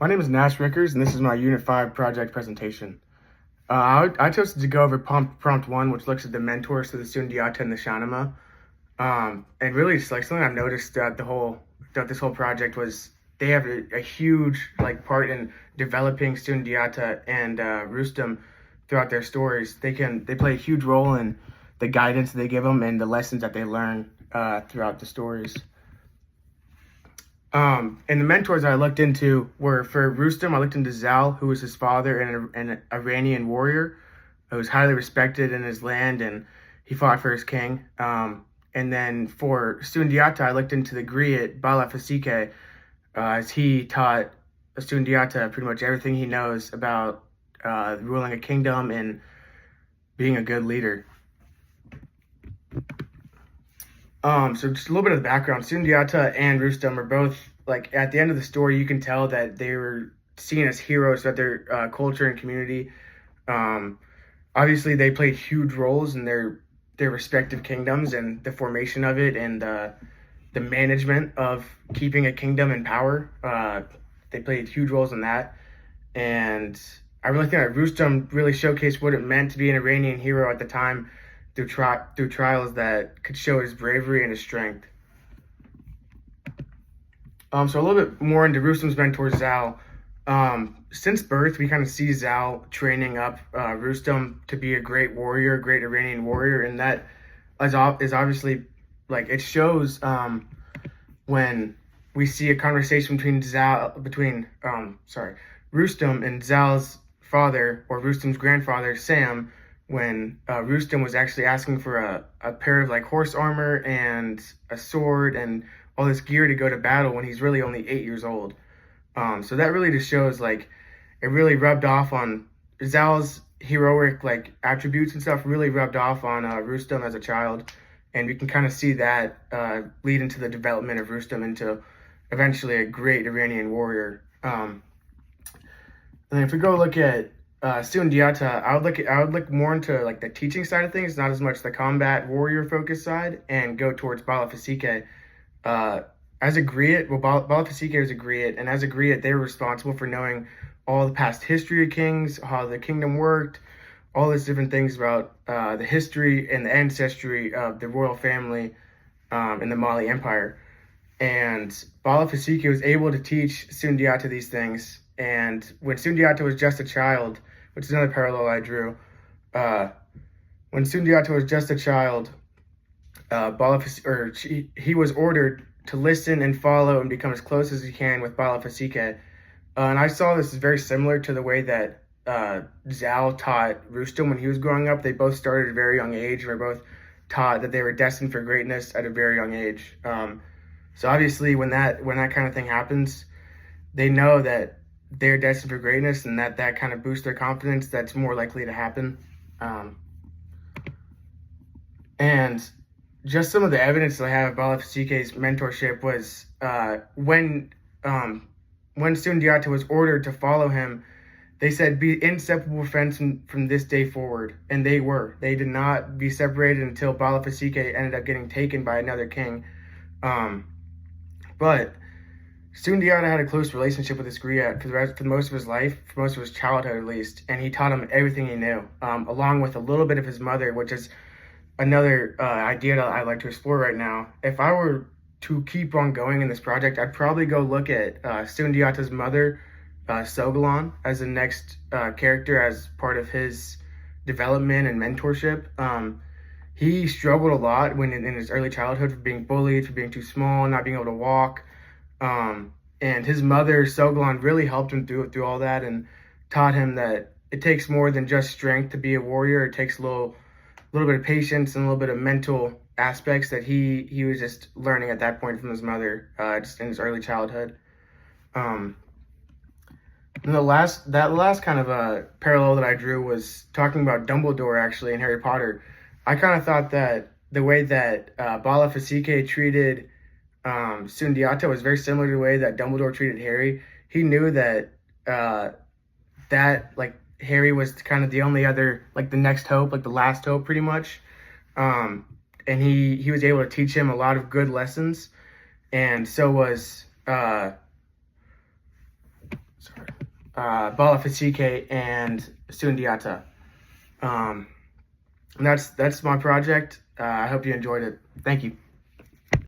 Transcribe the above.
My name is Nash Rickers, and this is my Unit 5 project presentation. I chose to go over prompt 1, which looks at the mentors to the Sundiata and the Shahnameh. And really, it's like something I've noticed throughout this whole project was they have a huge part in developing Sundiata and Rustam throughout their stories. They play a huge role in the guidance they give them and the lessons that they learn throughout the stories. And the mentors I looked into were for Rustam. I looked into Zal, who was his father and an Iranian warrior who was highly respected in his land, and he fought for his king. And then for Sundiata, I looked into the griot Bala Fasike, as he taught Sundiata pretty much everything he knows about ruling a kingdom and being a good leader. So just a little bit of the background. Sundiata and Rustam are both, at the end of the story, you can tell that they were seen as heroes throughout their culture and community. Obviously, they played huge roles in their respective kingdoms and the formation of it and the management of keeping a kingdom in power. They played huge roles in that. And I really think that Rustam really showcased what it meant to be an Iranian hero at the time, through trials that could show his bravery and his strength. So a little bit more into Rustam's mentor, Zal. Since birth, we kind of see Zal training up Rustam to be a great warrior, a great Iranian warrior, and that is obviously, it shows when we see a conversation between Rustam and Zal's father, or Rustam's grandfather, Sam, when Rustam was actually asking for a pair of horse armor and a sword and all this gear to go to battle when he's really only 8 years old. So that really just shows it really rubbed off on Zal's heroic attributes and stuff, really rubbed off on Rustam as a child. And we can kind of see that lead into the development of Rustam into eventually a great Iranian warrior. And if we go look at Sundiata, I would look more into the teaching side of things, not as much the combat warrior focus side, and go towards Bala Fasike. As a griot, Bala Fasike is a griot, and as a griot, they were responsible for knowing all the past history of kings, how the kingdom worked, all these different things about the history and the ancestry of the royal family in the Mali Empire. And Bala Fasike was able to teach Sundiata these things. And when Sundiata was just a child, which is another parallel I drew, when Sundiata was just a child, he was ordered to listen and follow and become as close as he can with Bala Fasike. And I saw this as very similar to the way that Zal taught Rustam when he was growing up. They both started at a very young age and were both taught that they were destined for greatness at a very young age. So obviously when that kind of thing happens, they know that they're destined for greatness, and that kind of boosts their confidence. That's more likely to happen. And just some of the evidence that I have of Bala Fasike's mentorship was when Sundiata was ordered to follow him, they said, be inseparable friends from this day forward. And they were. They did not be separated until Bala Fasike ended up getting taken by another king. But Sundiata had a close relationship with his griot for most of his life, for most of his childhood at least, and he taught him everything he knew, along with a little bit of his mother, which is another idea that I'd like to explore right now. If I were to keep on going in this project, I'd probably go look at Sundiata's mother, Sogalan, as the next character as part of his development and mentorship. He struggled a lot in his early childhood for being bullied, for being too small, not being able to walk. And his mother, Sogalan, really helped him through all that and taught him that it takes more than just strength to be a warrior. It takes a little bit of patience and a little bit of mental aspects that he was just learning at that point from his mother, just in his early childhood. And that last kind of parallel that I drew was talking about Dumbledore, actually, in Harry Potter. I kind of thought that the way that Bala Fasike treated Sundiata was very similar to the way that Dumbledore treated Harry. He knew that Harry was kind of the only other, the next hope, the last hope, pretty much. And he was able to teach him a lot of good lessons, and so was Bala Fasike and Sundiata. And that's my project. I hope you enjoyed it. Thank you.